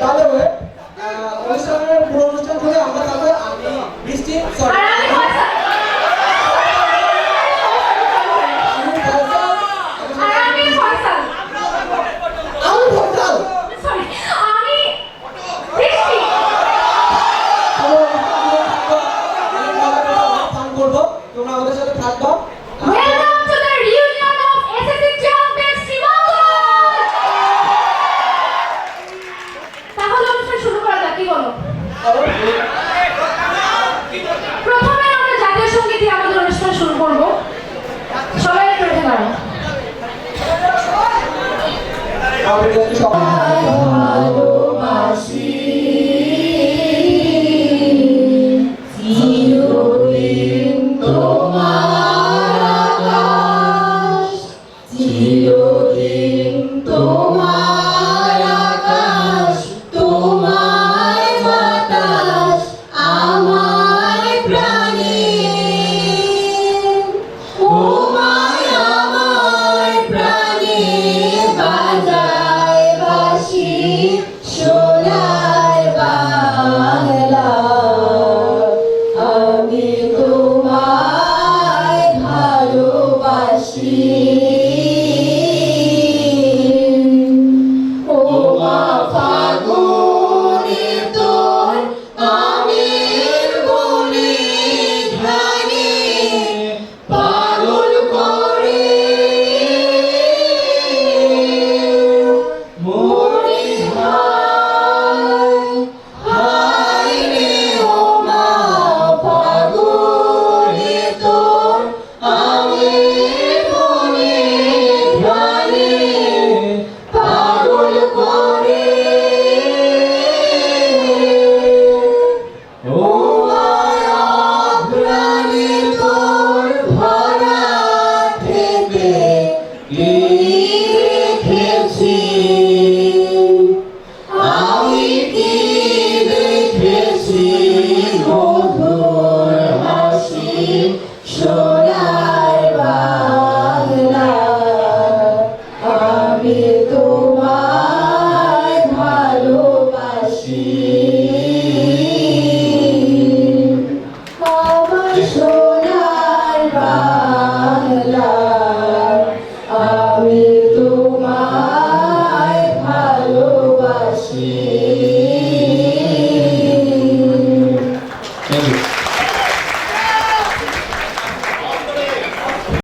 তাহলে অনুষ্ঠানের পুরো অনুষ্ঠান করে আমরা তারপর আমি বৃষ্টি সরি তোমরা আমাদের সাথে থাকবা। Welcome to the reunion of SSC champions Sivangol. তাহলে অনুষ্ঠান শুরু করা যাক, কি বলো? প্রথমে আমরা জাতীয় সঙ্গীত দিয়ে আমাদের অনুষ্ঠান শুরু করব। সবাই একটু উঠে দাঁড়াও। ভালোবাসি চিরদিন তোমার আকাশ, চিরদিন তোমার আকাশ, তোমার বাতাস আমার প্রাণে, তোমায় আমার প্রাণে বাজায় বাঁশি সোনার বাংলা। আমি তোমায় ভালোবাসি। ও মা ফাগুনে তোর আমের বনে ধানে পাগল করে মরি হায় হায় রে। ও মা ফাগুনে তোর আমের বনে ধানে পাগল করে। ও মায়া প্রাণে তোর ভরা থেকে রেখেছি আমি, কি দেখেছি মধুর হাসি সোনার বাংলা। আমি তো